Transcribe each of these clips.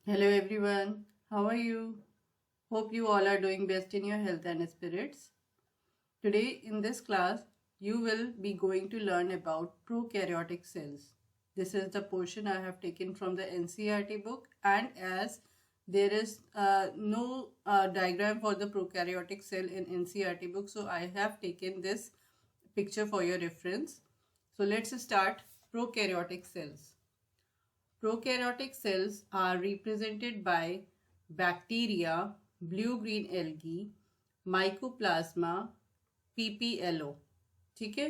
Hello everyone, how are you? Hope you all are doing best in your health and spirits. Today in this class, you will be going to learn about prokaryotic cells. This is the portion I have taken from the NCERT book, and as there is no diagram for the prokaryotic cell in NCERT book, so I have taken this picture for your reference. So let's start prokaryotic cells. Prokaryotic cells are represented by bacteria, blue-green algae, mycoplasma, PPLO. ठीक है,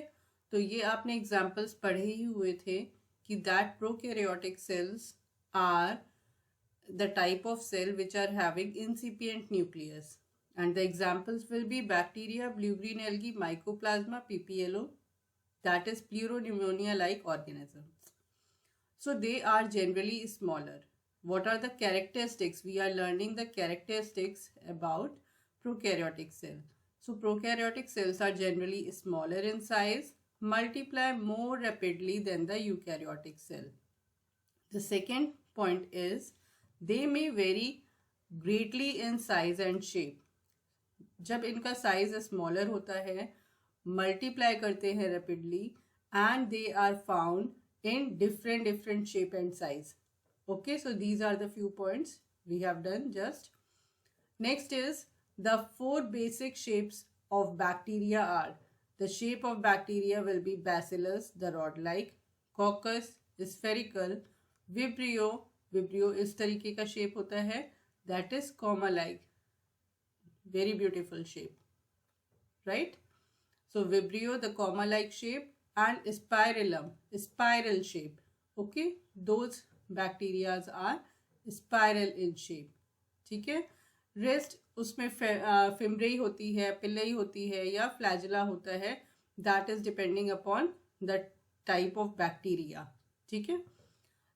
तो ये आपने examples पढ़े ही हुए थे कि that prokaryotic cells are the type of cell which are having incipient nucleus, and the examples will be bacteria, blue-green algae, mycoplasma, PPLO, that is pleuropneumonia like organism. So they are generally smaller. What are the characteristics? We are learning the characteristics about prokaryotic cell. So prokaryotic cells are generally smaller in size, multiply more rapidly than the eukaryotic cell. The second point is they may vary greatly in size and shape. जब इनका size smaller होता है, multiply करते हैं rapidly, and they are found in different shape and size. Okay, so these are the few points we have done just. Next is the four basic shapes of bacteria are: the shape of bacteria will be bacillus, the rod like, coccus, spherical, vibrio इस तरीके का shape होता है, that is comma like, very beautiful shape, right? So vibrio, the comma like shape, and spirillum, spiral shape. Okay, those bacteria are spiral in shape. ठीक है, rest उसमें फिमब्रेई होती है, पिल्लई होती है, या फ्लैजिला होता है. That is depending upon the type of bacteria. ठीक है,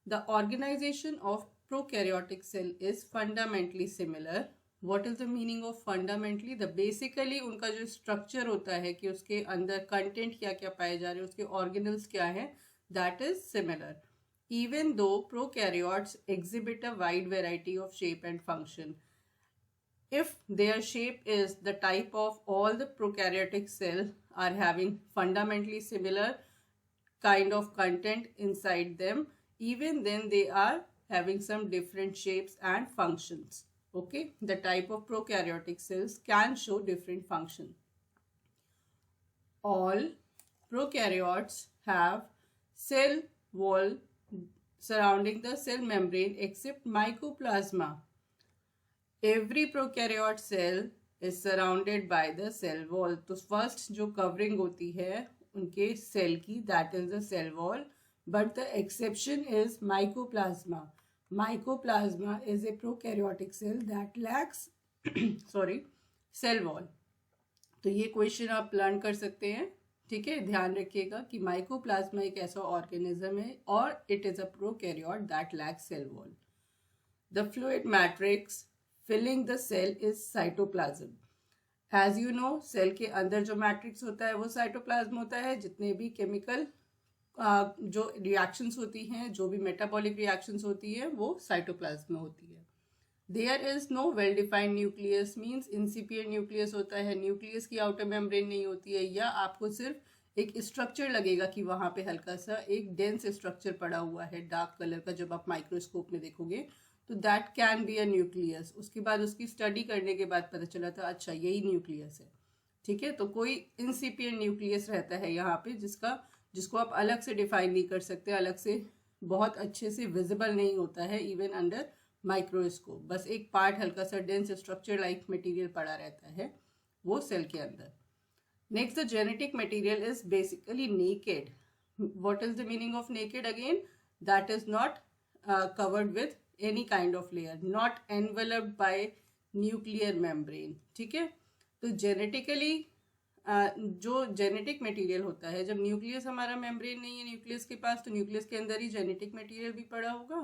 the organisation of prokaryotic cell is fundamentally similar. What is the meaning of fundamentally? The basically उनका जो स्ट्रक्चर होता है कि उसके अंदर कंटेंट क्या क्या पाए जा रहे हैं, उसके ऑर्गेनल्स क्या है, that is similar. Even though prokaryotes exhibit a wide variety of shape and function, if their shape is the type of all the prokaryotic cell are having fundamentally similar kind of content inside them, even then they are having some different shapes and functions. Okay, the type of prokaryotic cells can show different function. All prokaryotes have cell wall surrounding the cell membrane except mycoplasma. Every prokaryote cell is surrounded by the cell wall. तो first जो covering होती है उनके cell की, that is the cell wall, but the exception is mycoplasma. Mycoplasma is a prokaryotic cell that lacks sorry cell wall. तो ये question आप learn कर सकते हैं. ठीक है, ध्यान रखिएगा कि माइकोप्लाज्मा एक ऐसा ऑर्गेनिज्म है और it is a prokaryote that lacks cell wall. The fluid matrix filling the cell is cytoplasm. As you know, cell के अंदर जो मैट्रिक्स होता है वो साइटोप्लाज्म होता है. जितने भी केमिकल जो रिएक्शंस होती हैं, जो भी मेटाबॉलिक रिएक्शंस होती हैं, वो साइटोप्लाज्म में होती है. There is no well defined nucleus, means incipient nucleus होता है, न्यूक्लियस की आउटर मेम्ब्रेन नहीं होती है, या आपको सिर्फ एक स्ट्रक्चर लगेगा कि वहाँ पे हल्का सा एक डेंस स्ट्रक्चर पड़ा हुआ है डार्क कलर का. जब आप माइक्रोस्कोप में देखोगे तो that can be a nucleus. उसके बाद उसकी स्टडी करने के बाद पता चला था अच्छा यही न्यूक्लियस है. ठीक है, तो कोई इंसिपिएंट न्यूक्लियस रहता है यहाँ पे जिसको आप अलग से डिफाइन नहीं कर सकते, अलग से बहुत अच्छे से विजिबल नहीं होता है इवन अंडर माइक्रोस्कोप. बस एक पार्ट हल्का सा डेंस स्ट्रक्चर लाइक मटेरियल पड़ा रहता है वो सेल के अंदर. Next, the genetic material is basically naked. What is the meaning of naked? Again, that is not covered with any kind of layer, not enveloped by nuclear membrane. ठीक है, तो genetically जो जेनेटिक मटेरियल होता है, जब nucleus हमारा membrane नहीं है न्यूक्लियस के पास, तो न्यूक्लियस के अंदर ही जेनेटिक मटेरियल भी पड़ा होगा.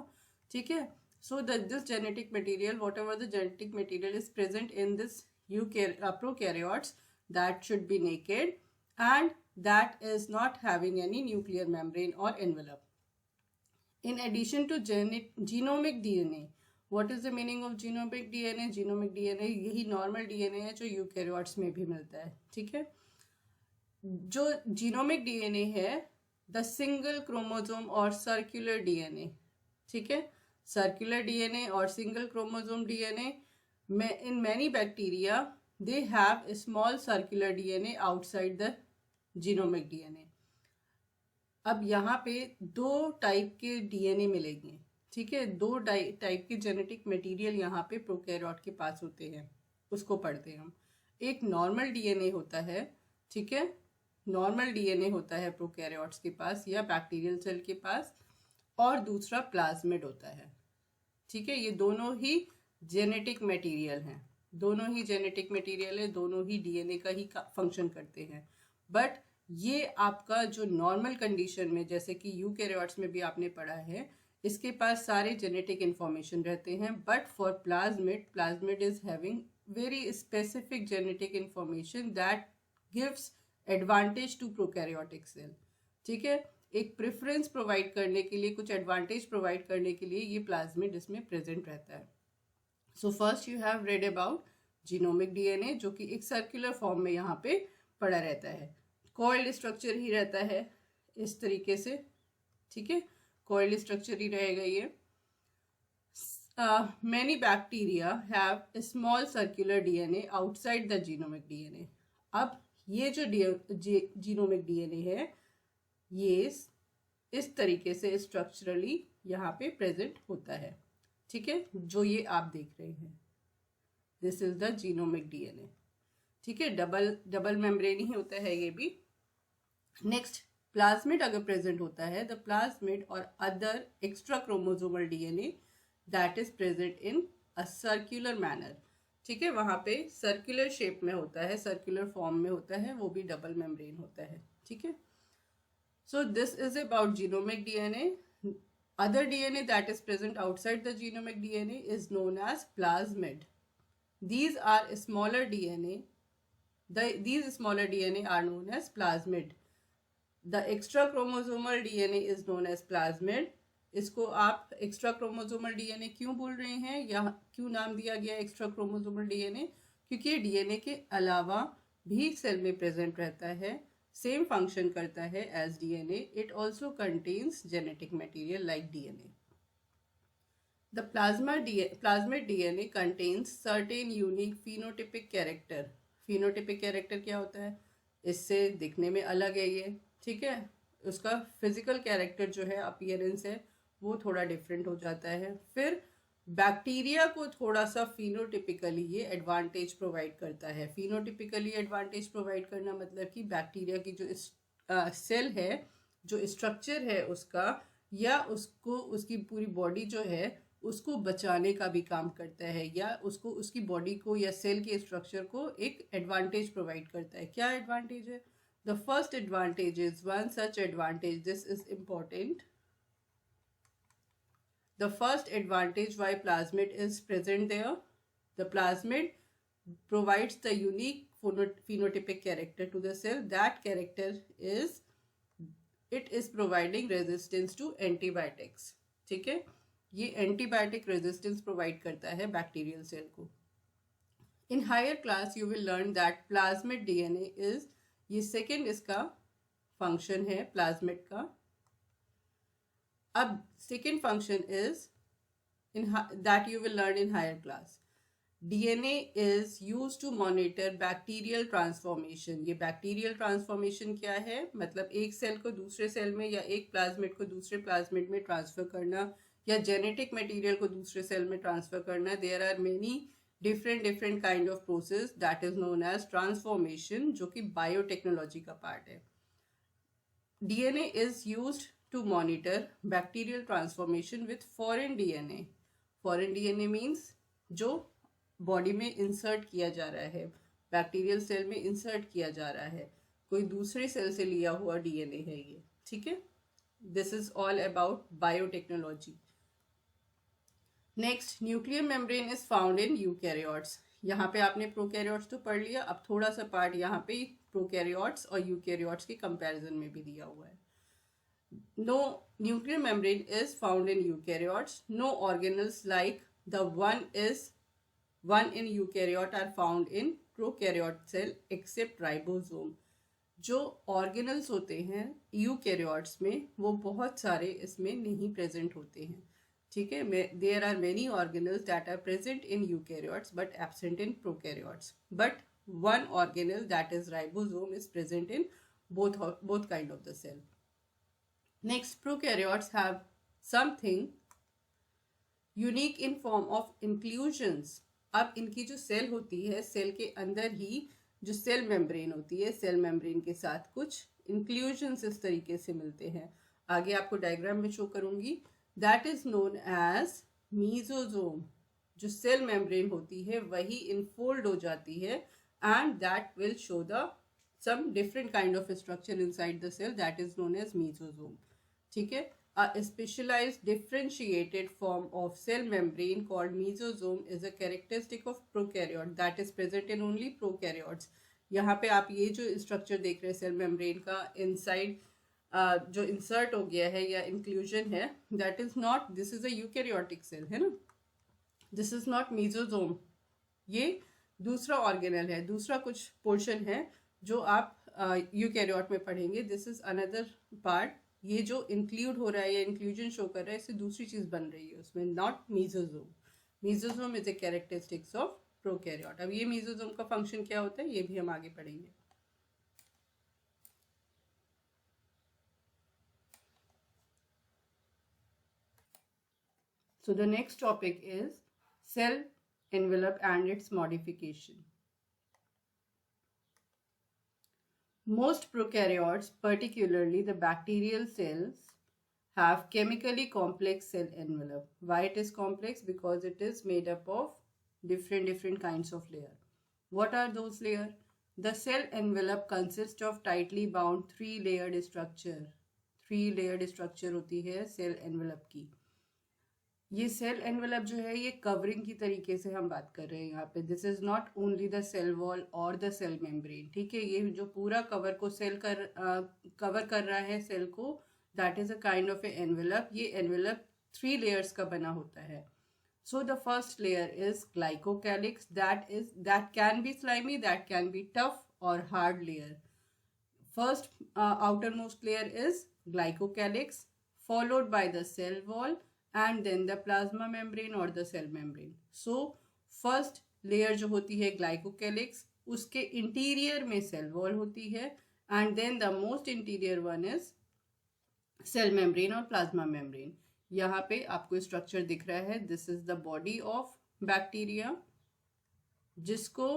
ठीक है, so that this genetic material, whatever the genetic material is present in this prokaryotes, that should be naked and that is not having any nuclear membrane or envelope. In addition to genomic DNA, what is the meaning of genomic DNA? Genomic DNA यही normal DNA है जो eukaryotes में भी मिलता है, ठीक है। जो जीनोमिक डीएनए है द सिंगल क्रोमोसोम और सर्कुलर डीएनए, ठीक है। सर्कुलर डीएनए और सिंगल क्रोमोसोम डीएनए में in many bacteria they have small circular DNA outside the genomic DNA. अब यहाँ पे दो टाइप के डीएनए मिलेंगे, ठीक है। दो टाइप के जेनेटिक मटेरियल यहाँ पे प्रोकैरियोट के पास होते हैं, उसको पढ़ते हैं हम। एक नॉर्मल डीएनए होता है, ठीक है। नॉर्मल डीएनए होता है प्रोकैरियोट्स के पास या बैक्टीरियल सेल के पास, और दूसरा प्लाज्मिड होता है, ठीक है। ये दोनों ही जेनेटिक मटेरियल हैं, दोनों ही जेनेटिक मटेरियल है, दोनों ही डीएनए का ही फंक्शन करते हैं। बट ये आपका जो नॉर्मल कंडीशन में, जैसे कि यूकैरियोट्स में भी आपने पढ़ा है, इसके पास सारे जेनेटिक इंफॉर्मेशन रहते हैं। But for plasmid is having very specific genetic information that gives advantage to prokaryotic cell, ठीक है। एक प्रेफरेंस प्रोवाइड करने के लिए, कुछ एडवांटेज प्रोवाइड करने के लिए ये प्लाज्मिड इसमें प्रेजेंट रहता है। So first you have read about genomic DNA, जो कि एक सर्कुलर फॉर्म में यहाँ पे पड़ा रहता है, कॉइल्ड स्ट्रक्चर ही रहता है इस तरीके से, ठीक है। कॉइल्ड स्ट्रक्चर ही रहेगा ये। Many bacteria have small circular DNA outside the genomic DNA. अब ये जो जीनोमिक डीएनए है ये इस तरीके से स्ट्रक्चरली यहाँ पे प्रेजेंट होता है, ठीक है। जो ये आप देख रहे हैं, this is the genomic DNA, ठीक है। डबल मेम्ब्रेन ही होता है ये भी। नेक्स्ट, प्लाज्मिड अगर प्रेजेंट होता है, द प्लाज्मिड और other extra chromosomal DNA that is present in a circular manner, ठीक है। वहां पे सर्कुलर शेप में होता है, सर्कुलर फॉर्म में होता है, वो भी डबल मेम्ब्रेन होता है, ठीक है। So this is about genomic DNA. Other DNA that is present outside the genomic DNA is known as plasmid. These are smaller DNA. These smaller DNA are known as plasmid. The extra chromosomal DNA is known as plasmid. इसको आप extra chromosomal DNA क्यों बोल रहे हैं, या क्यों नाम दिया गया एक्स्ट्रा क्रोमोसोमल डीएनए? क्योंकि ये डीएनए के अलावा भी सेल में प्रेजेंट रहता है, सेम फंक्शन करता है as DNA. It also contains genetic material like DNA. The plasmid DNA contains certain unique phenotypic character. Phenotypic character क्या होता है? इससे दिखने में अलग है ये, ठीक है। उसका फिजिकल कैरेक्टर जो है, अपीयरेंस है, वो थोड़ा डिफरेंट हो जाता है. फिर बैक्टीरिया को थोड़ा सा फिनोटिपिकली ये एडवांटेज प्रोवाइड करता है. फिनोटिपिकली एडवांटेज प्रोवाइड करना मतलब कि बैक्टीरिया की जो सेल है, जो स्ट्रक्चर है उसका, या उसको उसकी पूरी बॉडी जो है उसको बचाने का भी काम करता है, या उसको उसकी बॉडी को या सेल के स्ट्रक्चर को एक एडवांटेज प्रोवाइड करता है. क्या एडवांटेज है? The first advantage is one such advantage, this is important. The first advantage why plasmid is present there, the plasmid provides the unique phenotypic character to the cell. That character is, it is providing resistance to antibiotics. ठीक है, ये antibiotic resistance provide करता है bacterial cell को. In higher class you will learn that plasmid DNA is, ये second इसका function है plasmid का. अब second function is that you will learn in higher class. DNA is used to monitor bacterial transformation. ये bacterial transformation क्या है? मतलब एक सेल को दूसरे सेल में, या एक प्लाज्मिड को दूसरे प्लाज्मिड में ट्रांसफर करना, या जेनेटिक मटेरियल को दूसरे सेल में ट्रांसफर करना. There are many different kind of process that is known as transformation, जो कि बायोटेक्नोलॉजी का पार्ट है. DNA is used to monitor bacterial transformation with foreign DNA. Foreign DNA means जो body में इंसर्ट किया जा रहा है, बैक्टीरियल सेल में इंसर्ट किया जा रहा है, कोई दूसरे सेल से लिया हुआ डीएनए है ये, ठीक है. This is all about biotechnology. Next, nuclear membrane is found in eukaryotes. यहाँ पे आपने प्रोकैरियोट्स तो पढ़ लिया, अब थोड़ा सा पार्ट यहाँ पे प्रोकैरियोट्स और यूकैरियोट्स के कंपैरिजन में भी दिया हुआ है. No nuclear membrane is found in eukaryotes. No organelles like The one in eukaryote are found in prokaryote cell except ribosome. जो ऑर्गेनल्स होते हैं यूकैरियोट्स में वो बहुत सारे इसमें नहीं प्रेजेंट होते हैं. ठीक है, there are many organelles that are present in eukaryotes but absent in prokaryotes. But one organelle, that is ribosome, is present in both kind of the cell. Next, prokaryotes have something unique in form of inclusions. अब इनकी जो cell होती है, cell के अंदर ही जो cell membrane होती है, सेल मेम्ब्रेन के साथ कुछ इंक्लूजन्स इस तरीके से मिलते हैं. आगे आपको डायग्राम में शो करूंगी. That is known as mesosome. जो सेल मेम्ब्रेन होती है वही इनफोल्ड हो जाती है and that will show some different kind of structure inside the cell that is known as mesosome. ठीक है, a specialized differentiated form of cell membrane called mesosome is a characteristic of prokaryote that is present in only prokaryotes. यहाँ पे आप ये जो structure देख रहे हैं सेल मेम्ब्रेन का इनसाइड जो इंसर्ट हो गया है या इंक्लूजन है, that is not, this is a eukaryotic cell है ना, दिस इज नॉट मेसोजोम. ये दूसरा ऑर्गेनल है, दूसरा कुछ पोर्शन है जो आप यूकैरियोट में पढ़ेंगे. This is another part. ये जो इंक्लूड हो रहा है या इंक्लूजन शो कर रहा है, इससे दूसरी चीज बन रही है उसमें, not mesosome. Mesosome is a characteristics of prokaryote. अब ये मेसोजोम का फंक्शन क्या होता है ये भी हम आगे पढ़ेंगे. So the next topic is cell envelope and its modification. Most prokaryotes, particularly the bacterial cells, have chemically complex cell envelope. Why it is complex? Because it is made up of different kinds of layers. What are those layers? The cell envelope consists of tightly bound three-layered structure. Three-layered structure होती है cell envelope की. ये cell envelope जो है ये covering की तरीके से हम बात कर रहे हैं यहाँ पे. This is not only the cell wall और द सेल मेम्ब्रेन. ठीक है, ये जो पूरा कवर को कवर कर रहा है सेल को, that is a kind of a envelope. ये एनवेलप 3 लेयर्स का बना होता है. So the first layer is glycocalyx. That can be slimy, that can be tough और hard layer. First outermost layer is glycocalyx, followed by the cell wall and then the plasma membrane or the cell membrane. So first layer जो होती है glycocalyx, उसके interior में cell wall होती है, and then the most interior one is cell membrane और plasma membrane. यहाँ पे आपको स्ट्रक्चर दिख रहा है. This is the body of bacteria जिसको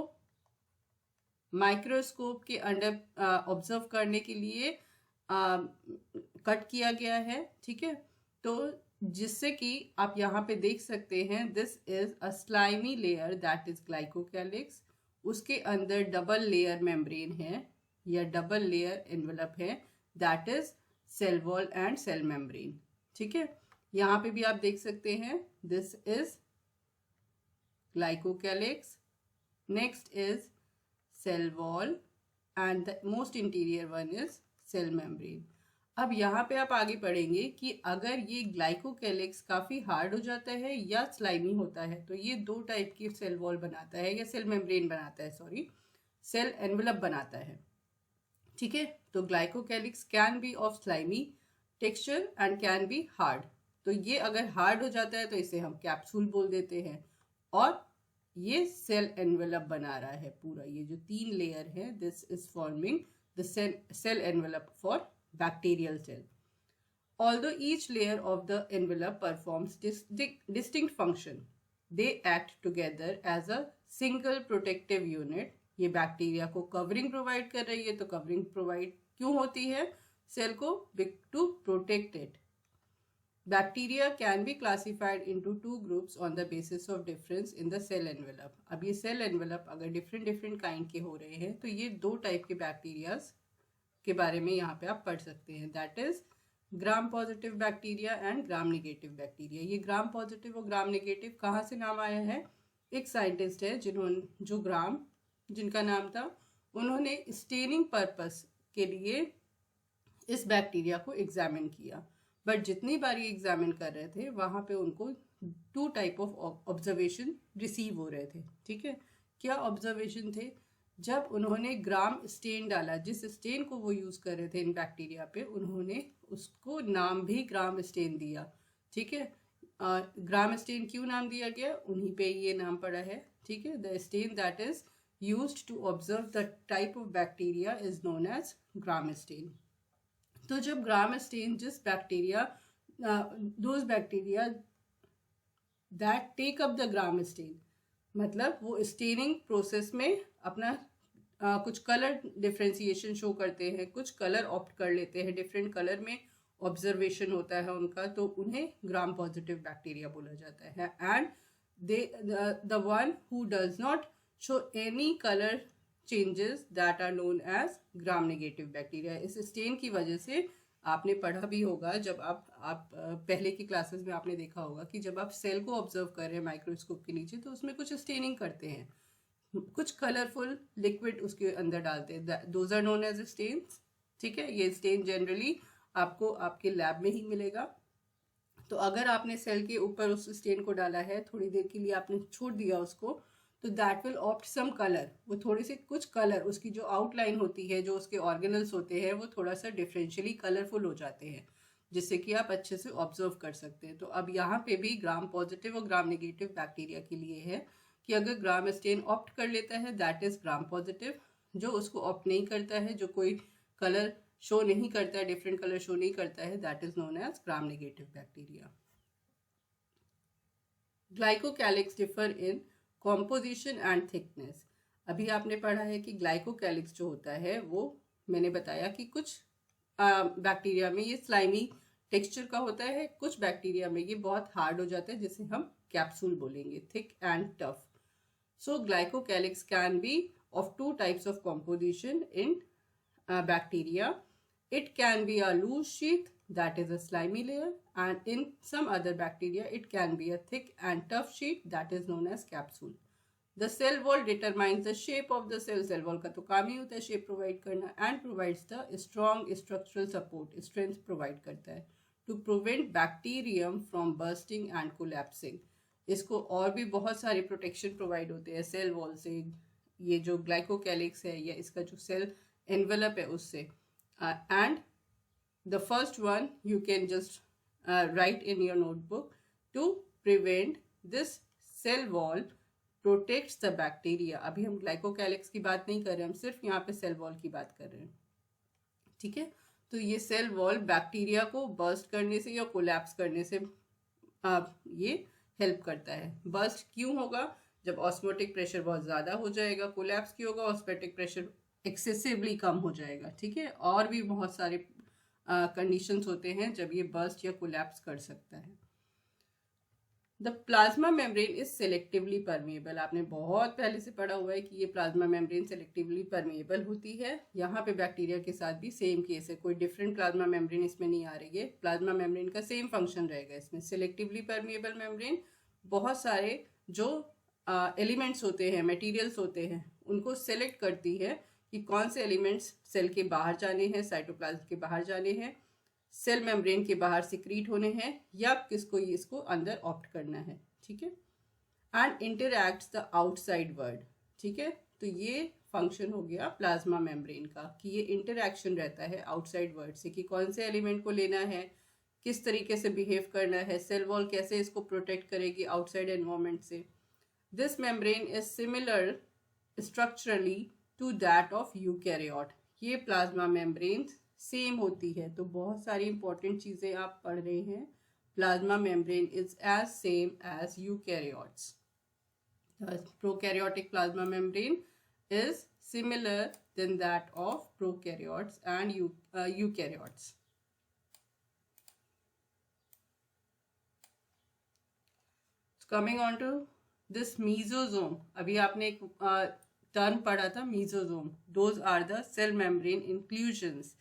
माइक्रोस्कोप के अंडर ऑब्जर्व करने के लिए कट किया गया है. ठीक है, तो जिससे कि आप यहाँ पे देख सकते हैं this is a slimy layer that is glycocalyx. उसके अंदर डबल लेयर मेम्ब्रेन है या डबल लेयर एनवेलप है, that is cell wall and cell membrane. ठीक है, यहाँ पे भी आप देख सकते हैं this is glycocalyx, next is cell wall and the most interior one is cell membrane. अब यहाँ पे आप आगे पढ़ेंगे कि अगर ये ग्लाइकोकैलिक्स काफ़ी हार्ड हो जाता है या स्लाइमी होता है तो ये दो टाइप की सेल वॉल बनाता है या सेल मेम्ब्रेन बनाता है, सेल एनवेलप बनाता है. ठीक है, तो glycocalyx can be of slimy texture and can be hard. तो ये अगर हार्ड हो जाता है तो इसे हम कैप्सूल बोल देते हैं, और ये सेल एनवेलप बना रहा है पूरा. ये जो 3 लेयर है, this is forming the cell envelope for bacterial cell. Although each layer of the envelope performs distinct function, they act together as a single protective unit. ये बैक्टीरिया को कवरिंग प्रोवाइड कर रही है, तो कवरिंग प्रोवाइड क्यों होती है? Cell को to protect it. Bacteria can be classified into 2 groups on the basis of difference in the cell envelope. अब ये सेल एनवेलप अगर डिफरेंट काइंड के हो रहे हैं तो ये 2 टाइप के बैक्टीरियाज के बारे में यहाँ पे आप पढ़ सकते हैं. That is gram positive bacteria and gram negative bacteria. ये ग्राम पॉजिटिव और ग्राम नेगेटिव कहाँ से नाम आया है? एक साइंटिस्ट है जिनका नाम था, उन्होंने स्टेनिंग पर्पस के लिए इस बैक्टीरिया को एग्जामिन किया. बट जितनी बार ये एग्जामिन कर रहे थे वहाँ पे उनको two type of observation receive हो रहे थे। ठीक है, क्या ऑब्जर्वेशन थे? जब उन्होंने ग्राम स्टेन डाला, जिस स्टेन को वो यूज़ कर रहे थे इन बैक्टीरिया पे, उन्होंने उसको नाम भी ग्राम स्टेन दिया। ठीक है, ग्राम स्टेन क्यों नाम दिया गया? उन्हीं पे ये नाम पड़ा है। ठीक है, the stain that is used to observe the type of bacteria is known as Gram stain. तो जब ग्राम स्टेन, जिस bacteria, those bacteria that take up the Gram stain, मतलब वो स्टेनिंग प्रोसेस में अपना कुछ कलर डिफ्रेंसिएशन शो करते हैं, कुछ कलर ऑप्ट कर लेते हैं, डिफरेंट कलर में ऑब्जर्वेशन होता है उनका, तो उन्हें ग्राम पॉजिटिव बैक्टीरिया बोला जाता है। And they the one who does not show any colour changes that are known as Gram negative bacteria. इस स्टेन की वजह से आपने पढ़ा भी होगा, जब आप पहले की क्लासेस में आपने देखा होगा कि जब आप सेल को ऑब्जर्व कर रहे हैं माइक्रोस्कोप के नीचे, तो उसमें कुछ स्टेनिंग करते हैं, कुछ कलरफुल लिक्विड उसके अंदर डालते हैं, those are known as stains. ठीक है, ये स्टेन जनरली आपको आपके लैब में ही मिलेगा। तो अगर आपने सेल के ऊपर उस स्टेन को डाला है, थोड़ी देर के लिए आपने छोड़ दिया उसको, तो that will opt some colour, वो थोड़े से कुछ कलर, उसकी जो आउटलाइन होती है, जो उसके ऑर्गेनल्स होते हैं, वो थोड़ा सा डिफरेंशियली कलरफुल हो जाते हैं, जिससे कि आप अच्छे से ऑब्जर्व कर सकते हैं। तो अब यहाँ पे भी ग्राम पॉजिटिव और ग्राम नेगेटिव बैक्टीरिया के लिए है कि अगर ग्राम स्टेन ऑप्ट कर लेता है, दैट इज ग्राम पॉजिटिव। जो उसको ऑप्ट नहीं करता है, जो कोई कलर शो नहीं करता है, डिफरेंट कलर शो नहीं करता है, that is known as Gram negative bacteria. Glycocalyx differ in composition and thickness. अभी आपने पढ़ा है कि ग्लाइकोकैलिक्स जो होता है, वो मैंने बताया कि कुछ बैक्टीरिया में ये स्लाइमी टेक्सचर का होता है, कुछ बैक्टीरिया में ये बहुत हार्ड हो जाता है, जिसे हम कैप्सूल बोलेंगे, thick and tough. So glycocalyx can be of two types of composition in bacteria. It can be a loose sheath, that is a slimy layer, and in some other bacteria it can be a thick and tough sheet, that is known as capsule. The cell wall determines the shape of the cell. Cell wall का तो काम ही होता है shape provide करना, and provides the strong structural support, strength provide करता है to prevent bacterium from bursting and collapsing. इसको और भी बहुत सारे प्रोटेक्शन प्रोवाइड होते हैं सेल वॉल से, ये जो ग्लाइकोकैलिक्स है या इसका जो सेल एनवेलप है उससे। And the first one you can just write in your notebook, to prevent this cell wall protects the bacteria. अभी हम ग्लाइकोकैलिक्स की बात नहीं कर रहे, हम सिर्फ यहाँ पे सेल वॉल की बात कर रहे हैं। ठीक है, तो ये सेल वॉल बैक्टीरिया को बर्स्ट करने से या कोलैप्स करने से ये हेल्प करता है। बर्स्ट क्यों होगा? जब ऑस्मोटिक प्रेशर बहुत ज़्यादा हो जाएगा। कोलैप्स क्यों होगा? ऑस्मोटिक प्रेशर एक्सेसिवली कम हो जाएगा। ठीक है, और भी बहुत सारे कंडीशंस होते हैं जब ये बर्स्ट या कोलैप्स कर सकता है। The plasma membrane is selectively permeable. आपने बहुत पहले से पढ़ा हुआ है कि ये प्लाज्मा मेम्ब्रेन सेलेक्टिवली परमिएबल होती है। यहाँ पे बैक्टीरिया के साथ भी सेम केस है, कोई डिफरेंट प्लाज्मा मेम्ब्रेन इसमें नहीं आ रही है। प्लाज्मा मेम्ब्रेन का सेम फंक्शन रहेगा इसमें, सेलेक्टिवली परमिएबल मेम्ब्रेन। बहुत सारे जो एलिमेंट्स होते हैं, मटेरियल्स होते हैं, उनको सेलेक्ट करती है कि कौन से एलिमेंट्स सेल के बाहर जाने हैं, साइटोप्लाज्म के बाहर जाने हैं, सेल मेम्ब्रेन के बाहर सिक्रीट होने हैं, या किसको इसको अंदर ऑप्ट करना है। ठीक है, and interacts the outside world. ठीक है, तो ये फंक्शन हो गया प्लाज्मा मेम्ब्रेन का कि ये इंटरैक्शन रहता है आउटसाइड वर्ल्ड से, कि कौन से एलिमेंट को लेना है, किस तरीके से बिहेव करना है, सेल वॉल कैसे इसको प्रोटेक्ट करेगी आउटसाइड एनवायरनमेंट से। This membrane is similar structurally to that of eukaryote. ये प्लाज्मा मेम्ब्रेन सेम होती है। तो बहुत सारी इंपॉर्टेंट चीज़ें आप पढ़ रहे हैं। Plasma membrane is as same as eukaryotes. Prokaryotic plasma membrane is similar than that of prokaryotes and eukaryotes. Coming on to this mesosome, अभी आपने एक टर्म पढ़ा था मेसोजोम। Those are the cell membrane inclusions.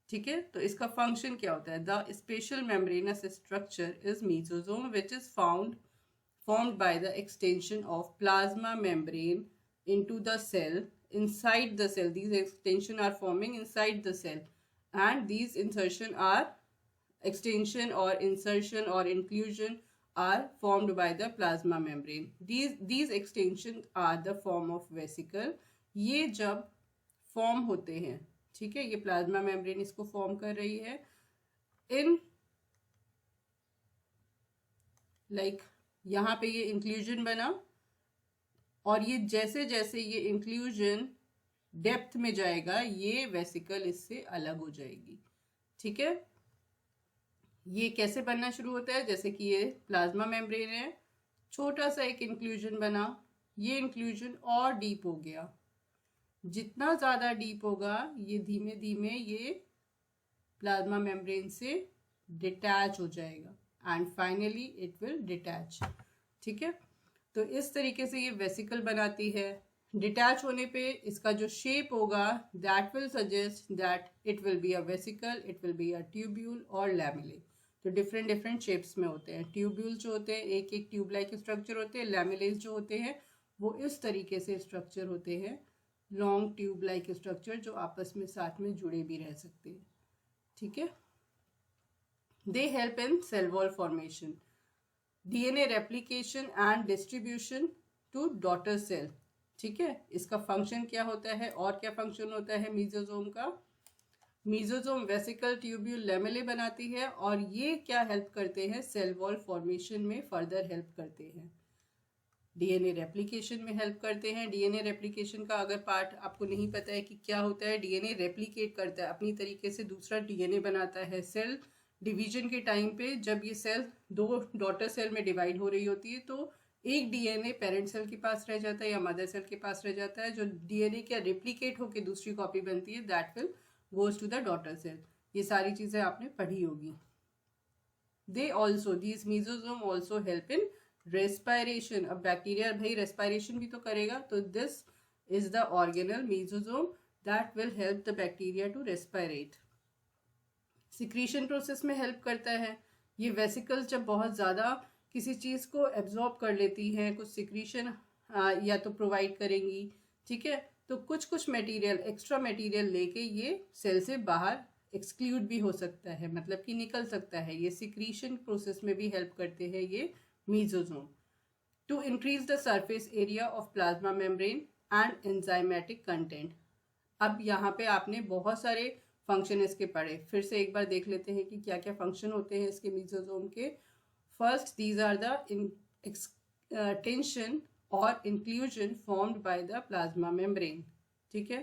ठीक है, तो इसका फंक्शन क्या होता है? The spatial membranous structure is mesosome, which is formed by the extension of plasma membrane into the cell, inside the cell. These extension are forming inside the cell, and these extension or insertion or inclusion are formed by the plasma membrane. These extensions are the form of vesicle. ये जब form होते हैं, ठीक है, ये plasma membrane इसको form कर रही है इन यहाँ पे ये इंक्लूजन बना, और ये जैसे जैसे ये इंक्लूजन डेप्थ में जाएगा ये वेसिकल इससे अलग हो जाएगी, ठीक है। ये कैसे बनना शुरू होता है, जैसे कि ये प्लाज्मा मेम्ब्रेन है, छोटा सा एक इंक्लूजन बना, ये इंक्लूजन और डीप हो गया, जितना ज़्यादा डीप होगा ये धीमे धीमे ये प्लाज्मा मेम्ब्रेन से डिटैच हो जाएगा and finally it will detach, ठीक है। तो इस तरीके से ये वेसिकल बनाती है। डिटैच होने पे इसका जो शेप होगा that will suggest that it will be a vesicle, it will be a tubule और लैमेले। तो डिफरेंट डिफरेंट शेप्स में होते हैं। ट्यूब्यूल जो होते हैं एक एक ट्यूब लाइक स्ट्रक्चर होते हैं, लैमेलेस जो होते हैं वो इस तरीके से स्ट्रक्चर होते हैं, लॉन्ग ट्यूब लाइक स्ट्रक्चर जो आपस में साथ में जुड़े भी रह सकते हैं, ठीक है। They help in cell wall formation, DNA replication and distribution to daughter cell, ठीक है। इसका फंक्शन क्या होता है और क्या फंक्शन होता है मीजोजोम का। मीजोजोम वेसिकल, ट्यूब्यूल, लैमेले बनाती है और ये क्या हेल्प करते हैं, सेल वॉल फॉर्मेशन में फर्दर हेल्प करते हैं, डीएनए रेप्लिकेशन में हेल्प करते हैं। डीएनए रेप्लिकेशन का अगर पार्ट आपको नहीं पता है कि क्या होता है, डीएनए रेप्लिकेट करता है, अपनी तरीके से दूसरा डीएनए बनाता है। सेल डिवीजन के टाइम पे जब ये सेल दो डॉटर सेल में डिवाइड हो रही होती है तो एक डीएनए पेरेंट सेल के पास रह जाता है या मदर सेल के पास रह जाता है, जो डीएनए क्या रेप्लिकेट होकर दूसरी कॉपी बनती है that will goes to the daughter cell. ये सारी चीजें आपने पढ़ी होगी। They also these mesosome also help in respiration. अब बैक्टीरिया भाई रेस्पायरेशन भी तो करेगा, तो this is the organelle mesosome that will help the bacteria to respirate. Secretion process में हेल्प करता है। ये वेसिकल्स जब बहुत ज़्यादा किसी चीज़ को एब्जॉर्ब कर लेती हैं, कुछ सिक्रीशन या तो प्रोवाइड करेंगी, ठीक है, तो कुछ मटेरियल एक्स्ट्रा मटेरियल लेके ये सेल से बाहर एक्सक्लूड भी हो सकता है, मतलब कि निकल सकता है। ये सिक्रीशन प्रोसेस में भी हेल्प करते हैं ये mesosome. To increase the surface area of plasma membrane and enzymatic content. अब यहाँ पे आपने बहुत सारे फंक्शन इसके पढ़े, फिर से एक बार देख लेते हैं कि क्या क्या फंक्शन होते हैं इसके मीजोजोम के। First, these are the extension और inclusion formed by the plasma membrane, ठीक है।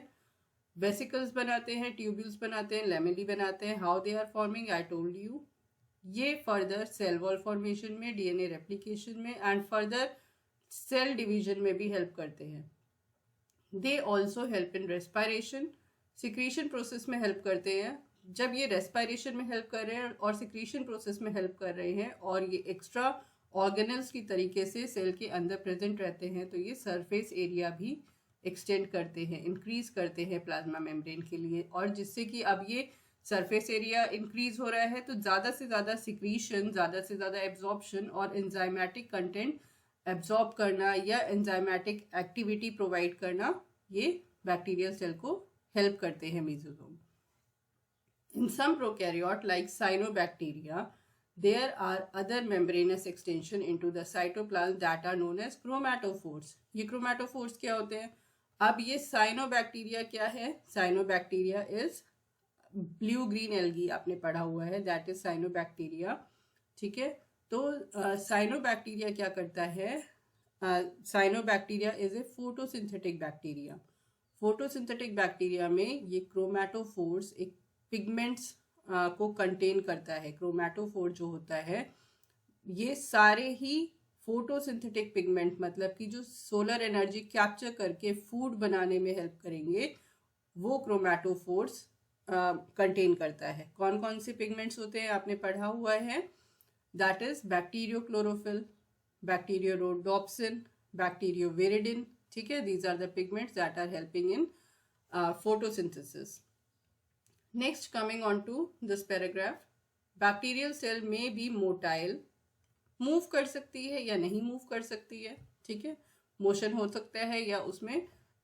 वेसिकल्स बनाते हैं, ट्यूब्यूल्स बनाते हैं, लैमेली बनाते हैं। How they are forming I told you. ये फर्दर सेल वॉल फॉर्मेशन में, डीएनए रेप्लिकेशन में एंड फर्दर सेल डिवीजन में भी हेल्प करते हैं। They also help in respiration, secretion process में हेल्प करते हैं। जब ये रेस्पायरेशन में हेल्प कर रहे हैं और सिक्रीशन प्रोसेस में हेल्प कर रहे हैं और ये एक्स्ट्रा ऑर्गेनल्स की तरीके से सेल के अंदर प्रेजेंट रहते हैं, तो ये सरफेस एरिया भी एक्सटेंड करते हैं, इंक्रीज करते हैं प्लाज्मा मेम्ब्रेन के लिए। और जिससे कि अब ये सरफेस एरिया इंक्रीज हो रहा है तो ज़्यादा से ज़्यादा सिक्रीशन, ज़्यादा से ज़्यादा एब्जॉर्प्शन और एंजाइमेटिक कंटेंट एब्जॉर्ब करना या एंजाइमेटिक एक्टिविटी प्रोवाइड करना ये बैक्टीरियल सेल को हेल्प करते हैं mesosome. In some prokaryote like cyanobacteria, there are other membranous extension into the cytoplasm that are known as chromatophores. ये chromatophores क्या होते हैं? अब ये cyanobacteria क्या है? Cyanobacteria is blue green algae, आपने पढ़ा हुआ है, that is cyanobacteria, ठीक है। तो cyanobacteria क्या करता है? Cyanobacteria is a photosynthetic bacteria. Photosynthetic bacteria में ये क्रोमैटोफोर्स एक पिगमेंट्स को कंटेन करता है। क्रोमैटोफोर जो होता है ये सारे ही फोटोसिंथेटिक पिगमेंट, मतलब कि जो सोलर एनर्जी कैप्चर करके फूड बनाने में हेल्प करेंगे, वो क्रोमैटोफोर्स कंटेन करता है। कौन कौन से पिगमेंट्स होते हैं आपने पढ़ा हुआ है, दैट इज बैक्टीरियोक्लोरोफिल, बैक्टीरियोरोडोप्सिन, बैक्टीरियोविरिडिन, ठीक है। these are the pigments that are helping in photosynthesis. Next, coming on to this paragraph, bacterial cell may be motile, move कर सकती है या नहीं मूव कर सकती है, ठीक है। मोशन हो सकता है या उसमें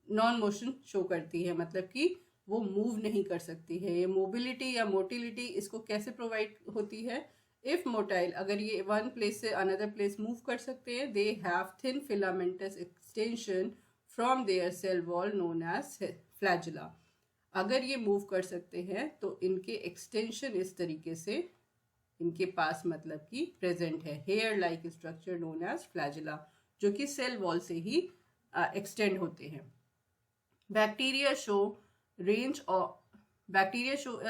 नॉन मोशन शो करती है, मतलब कि वो मूव नहीं कर सकती है। ये मोबिलिटी या मोटिलिटी इसको कैसे प्रोवाइड होती है, इफ मोटाइल, अगर ये वन प्लेस से अनदर प्लेस मूव कर सकते हैं, they have thin filamentous extension from their cell wall known as flagella. अगर ये मूव कर सकते हैं तो इनके एक्सटेंशन इस तरीके से इनके पास मतलब कि प्रेजेंट है, hair like structure known as flagella, जो कि सेल वॉल से ही एक्सटेंड होते हैं। Bacteria show a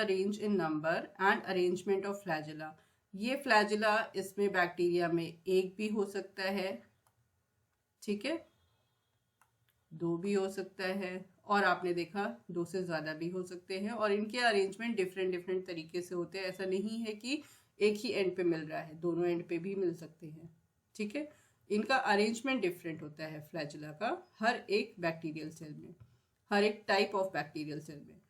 range in number and arrangement of flagella. ये फ्लैजुला, इसमें बैक्टीरिया में एक भी हो सकता है, ठीक है, दो भी हो सकता है, और आपने देखा दो से ज्यादा भी हो सकते हैं, और इनके अरेंजमेंट डिफरेंट तरीके से होते हैं। ऐसा नहीं है कि एक ही एंड पे मिल रहा है, दोनों एंड पे भी मिल सकते हैं, ठीक है। इनका अरेंजमेंट डिफरेंट होता है फ्लैजुला का हर एक बैक्टीरियल सेल में, हर एक टाइप ऑफ बैक्टीरियल सेल में।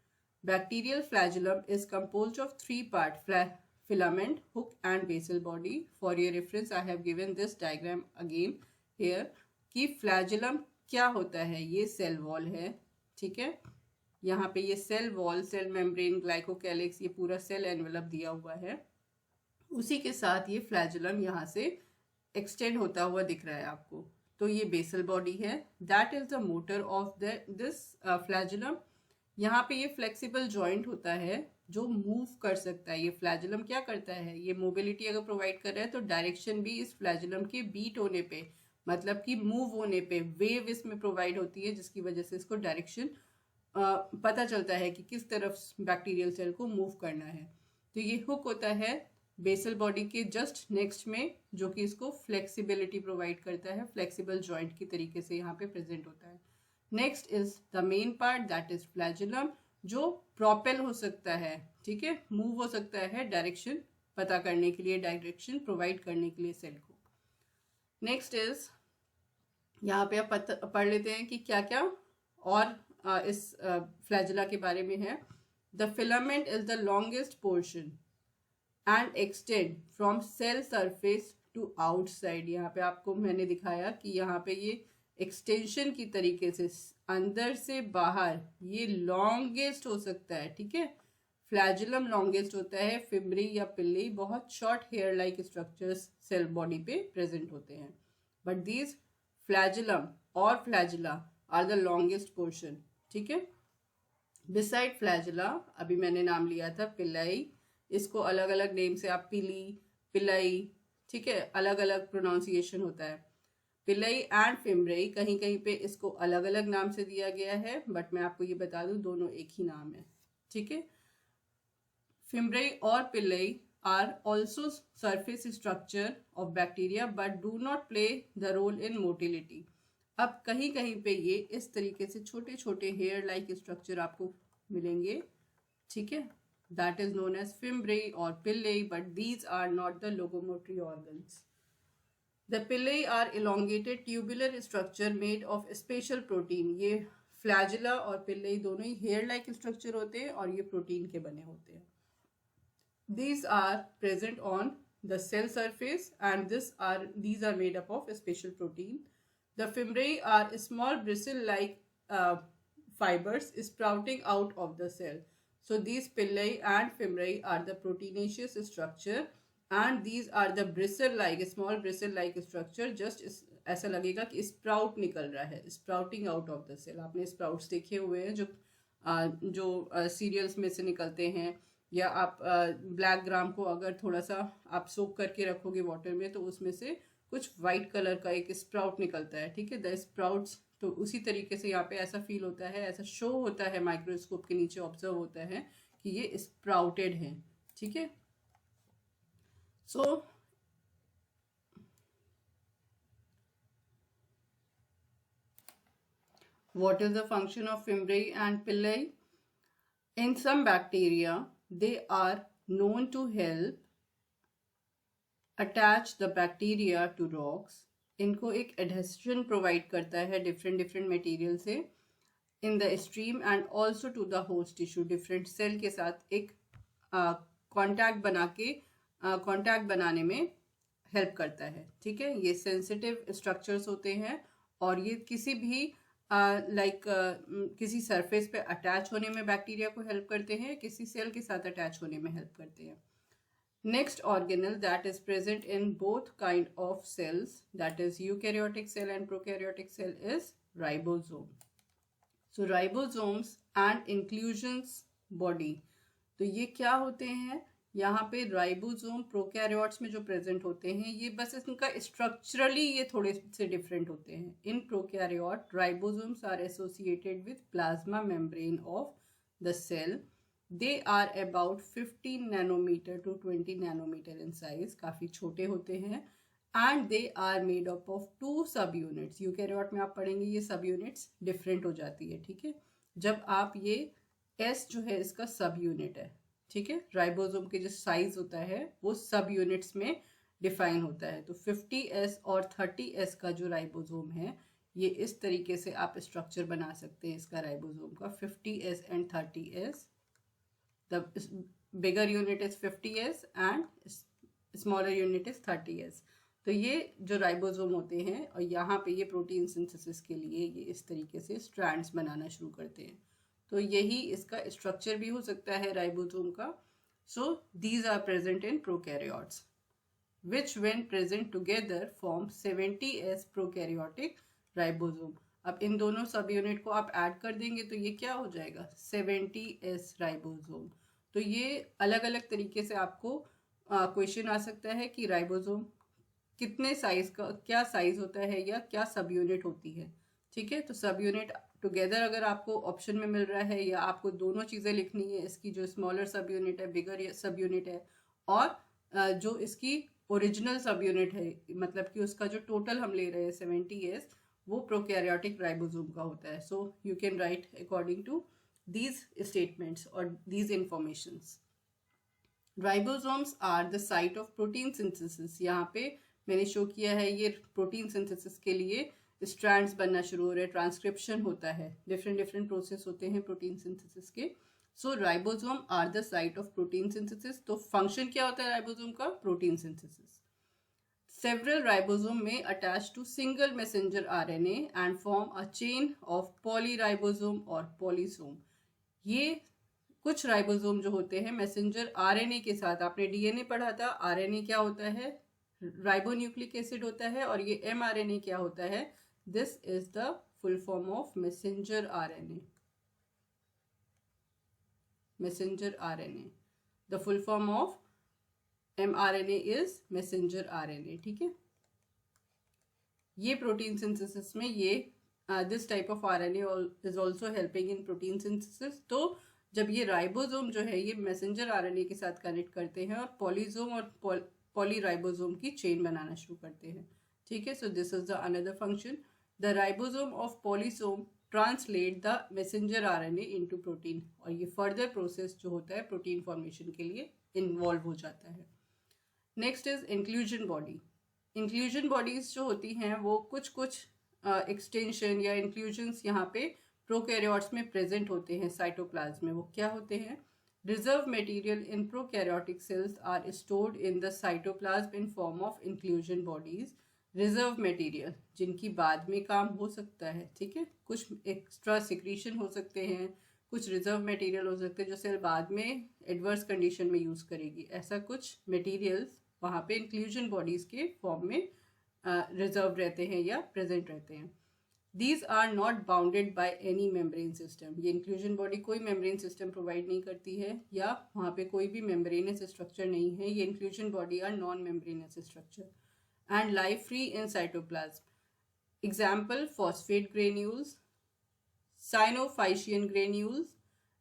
Bacterial flagellum is composed of 3 part, filament, hook and basal body. For your reference I have given this diagram again here कि फ्लैजुलम क्या होता है। ये सेल वॉल है, ठीक है, यहाँ पे ये cell wall, cell membrane, glycocalyx, ये पूरा सेल एनवेलप दिया हुआ है। उसी के साथ ये फ्लैजुलम यहाँ से एक्सटेंड होता हुआ दिख रहा है आपको, तो ये बेसल बॉडी है। That is the motor of this flagellum. यहाँ पे ये फ्लेक्सिबल जॉइंट होता है जो मूव कर सकता है। ये फ्लैजुलम क्या करता है, ये मोबिलिटी अगर प्रोवाइड कर रहा है तो डायरेक्शन भी इस फ्लैजुलम के बीट होने पे, मतलब कि मूव होने पे वेव इसमें प्रोवाइड होती है, जिसकी वजह से इसको डायरेक्शन पता चलता है कि किस तरफ बैक्टीरियल सेल को मूव करना है। तो ये हुक होता है बेसल बॉडी के जस्ट नेक्स्ट में, जो कि इसको फ्लेक्सिबिलिटी प्रोवाइड करता है, फ्लेक्सिबल जॉइंट की तरीके से यहाँ पे प्रेजेंट होता है। Next is the main part, that is flagellum, जो प्रोपेल हो सकता है, ठीक है, मूव हो सकता है डायरेक्शन पता करने के लिए, डायरेक्शन प्रोवाइड करने के लिए सेल को। नेक्स्ट इज, यहाँ पे आप पढ़ लेते हैं कि क्या क्या और इस फ्लैजुला के बारे में है। The filament is the longest portion and extend from cell surface to outside. यहाँ पे आपको मैंने दिखाया कि यहाँ पे ये एक्सटेंशन की तरीके से अंदर से बाहर ये लॉन्गेस्ट हो सकता है, ठीक है। फ्लैजुलम लॉन्गेस्ट होता है, फिब्री या पिल्ली बहुत short hair like structures cell body पे प्रेजेंट होते हैं, बट दीज फ्लैजुलम और flagella are the longest portion, ठीक है। बिसाइड फ्लैजुला, अभी मैंने नाम लिया था पिलाई, इसको अलग अलग नेम से आप पिली, पिलाई, ठीक है, अलग अलग प्रोनाउंसिएशन होता है। पिलाई एंड फिम्ब्रेई, कहीं कहीं पे इसको अलग अलग नाम से दिया गया है, बट मैं आपको ये बता दूं दोनों एक ही नाम है, ठीक है। फिम्ब्रेई और pili are also surface structure of bacteria but do not play the role in motility. अब कहीं कहीं पे ये इस तरीके से छोटे छोटे हेयर लाइक स्ट्रक्चर आपको मिलेंगे, ठीक है, that is known as fimbriae or pillae, but these are not the locomotory organs. The pillae are elongated tubular structure made of special protein. ये flagella और pillae दोनों ही hair like structure होते हैं और ये प्रोटीन के बने होते हैं। These are present on the cell surface and these are made up of special protein. The fimbriae are small bristle like fibers sprouting out of the cell. So these pillae and fimbriae are the proteinaceous structure and these are the bristle like, small bristle like structure, just ऐसा लगेगा कि sprout निकल रहा है, sprouting out of the cell. आपने sprouts देखे हुए हैं जो सीरियल्स में से निकलते हैं, या आप ब्लैक ग्राम को अगर थोड़ा सा आप सोक करके रखोगे वाटर में तो उसमें से कुछ वाइट कलर का एक स्प्राउट निकलता है, ठीक है, द स्प्राउट्स। तो उसी तरीके से यहाँ पे ऐसा फील होता है, ऐसा शो होता है, माइक्रोस्कोप के नीचे ऑब्जर्व होता है कि ये स्प्राउटेड है, ठीक है। सो what is the function of fimbriae and pillae? In some bacteria, they are known to help attach the bacteria to rocks. इनको एक एडहेशन प्रोवाइड करता है डिफरेंट मटेरियल से in the stream and also to the host tissue. Different cell के साथ एक contact बनाने में हेल्प करता है, ठीक है। ये सेंसिटिव स्ट्रक्चर्स होते हैं और ये किसी भी किसी सरफेस पे अटैच होने में बैक्टीरिया को हेल्प करते हैं, किसी सेल के साथ अटैच होने में हेल्प करते हैं। Next organelle that is present in both kind of cells, that is eukaryotic cell and prokaryotic cell, is ribosome. So ribosomes and inclusions body, तो ये क्या होते हैं? यहाँ पे राइबोसोम प्रोकैरियोट्स में जो प्रेजेंट होते हैं, ये बस इनका स्ट्रक्चरली ये थोड़े से डिफरेंट होते हैं. In prokaryote ribosomes are associated with plasma membrane of the cell. They are about 15 nanometre to 20 nanometre in size, काफ़ी छोटे होते हैं. And they are made up of 2 सब यूनिट्स. यूकैरियोट में आप पढ़ेंगे ये सब यूनिट्स डिफरेंट हो जाती है, ठीक है. जब आप ये एस जो है इसका सब यूनिट है, ठीक है. राइबोसोम के जो साइज होता है वो सब यूनिट्स में डिफाइन होता है. तो 50S और 30S का जो राइबोसोम है, ये इस तरीके से आप स्ट्रक्चर बना सकते हैं इसका राइबोसोम का, 50S and 30S. The bigger unit is 50S and smaller unit is 30S. तो ये जो राइबोसोम होते हैं, और यहाँ पे ये प्रोटीन सिंथेसिस के लिए ये इस तरीके से स्ट्रैंड्स बनाना शुरू करते हैं. तो यही इसका स्ट्रक्चर भी हो सकता है राइबोसोम का. So these are present in prokaryotes which when present together form 70S prokaryotic ribosome. अब इन दोनों सब यूनिट को आप ऐड कर देंगे तो ये क्या हो जाएगा? 70S ribosome. तो ये अलग अलग तरीके से आपको क्वेश्चन आ सकता है कि राइबोसोम कितने साइज का, क्या साइज होता है या क्या सब यूनिट होती है, ठीक है. तो सब यूनिट टुगेदर अगर आपको ऑप्शन में मिल रहा है, या आपको दोनों चीज़ें लिखनी है, इसकी जो स्मॉलर सब यूनिट है, बिगर सब यूनिट है, और जो इसकी ओरिजिनल सब यूनिट है, मतलब कि उसका जो टोटल हम ले रहे हैं 70S, वो प्रोकैरियोटिक राइबोसोम का होता है. So you can write according to these statements और these informations. Ribosomes are the site of protein synthesis. यहाँ पे मैंने शो किया है ये प्रोटीन सिंथेसिस के लिए स्ट्रैंड्स बनना शुरू हो रहे हैं, ट्रांसक्रिप्शन होता है, डिफरेंट डिफरेंट प्रोसेस होते हैं प्रोटीन सिंथेसिस के. So ribosome are the site of protein synthesis. तो फंक्शन क्या होता है राइबोसोम का? Protein synthesis. सेवरल राइबोसोम में attach to single messenger RNA and form a chain of polyribosome और पॉलीसोम. ये कुछ राइबोसोम जो होते हैं मैसेंजर RNA के साथ, आपने DNA पढ़ा था, RNA क्या होता है? राइबोन्यूक्लिक एसिड होता है. और ये mRNA क्या होता है? This is the full form of messenger RNA. Messenger RNA. The full form of mRNA is messenger RNA. ठीक है. ये प्रोटीन सिंथेसिस में ये this type of RNA is also helping in protein synthesis. तो जब ये राइबोसोम जो है ये मैसेंजर RNA के साथ कनेक्ट करते हैं और पॉलीसोम और पॉलीराइबोसोम की चेन बनाना शुरू करते हैं, ठीक है. So this is the another function. The ribosome of polysome translate the messenger RNA into protein. और ये further process जो होता है प्रोटीन फॉर्मेशन के लिए इन्वॉल्व हो जाता है. Next is inclusion body. Inclusion bodies जो होती हैं वो कुछ एक्सटेंशन या इंक्लूजन्स यहाँ पे प्रोकैरियोट्स में प्रेजेंट होते हैं साइटोप्लाज्म में. वो क्या होते हैं? Reserve material in prokaryotic cells are stored in the cytoplasm in form of inclusion bodies. Reserve material जिनकी बाद में काम हो सकता है, ठीक है. कुछ एक्स्ट्रा सिक्रीशन हो सकते हैं, कुछ रिजर्व मटेरियल हो सकते हैं जो सेल बाद में एडवर्स कंडीशन में यूज़ करेगी. ऐसा कुछ मटेरियल्स वहाँ पे इंक्लूजन बॉडीज़ के फॉर्म में रिजर्व रहते हैं या प्रेजेंट रहते हैं. These are not bounded by any membrane system. ये इंक्लूजन बॉडी कोई मेम्ब्रेन सिस्टम प्रोवाइड नहीं करती है, या वहाँ पे कोई भी मेम्ब्रेनस स्ट्रक्चर नहीं है. ये inclusion body are non membranous structure and lie free in cytoplasm. Example: phosphate granules, cyanophycean granules,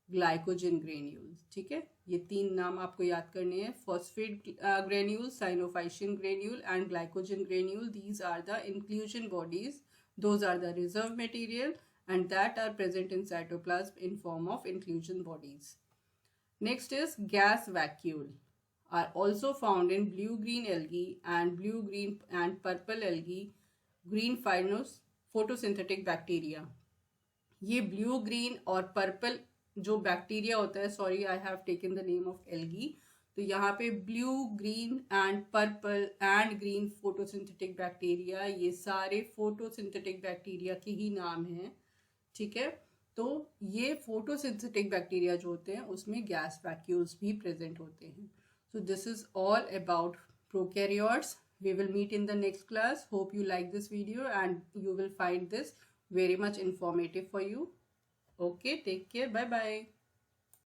glycogen granules. ठीक है, ये 3 नाम आपको याद करने हैं. phosphate granules, cyanophycean granule and glycogen granule. These are the inclusion bodies. Those are the reserve material and that are present in cytoplasm in form of inclusion bodies. Next is gas vacuole. Are also found in blue-green algae and blue-green and purple algae, green photosynthetic bacteria. ये blue, green और purple जो bacteria होता है, sorry I have taken the name of algae, तो यहाँ पे blue, green and purple and green photosynthetic bacteria, ये सारे फोटोसिंथेटिक बैक्टीरिया के ही नाम हैं, ठीक है. तो ये फोटोसिंथेटिक बैक्टीरिया जो होते हैं उसमें गैस वैक्यूल्स भी प्रेजेंट होते हैं. So this is all about prokaryotes. We will meet in the next class. Hope you like this video and you will find this very much informative for you. Okay, take care. Bye bye.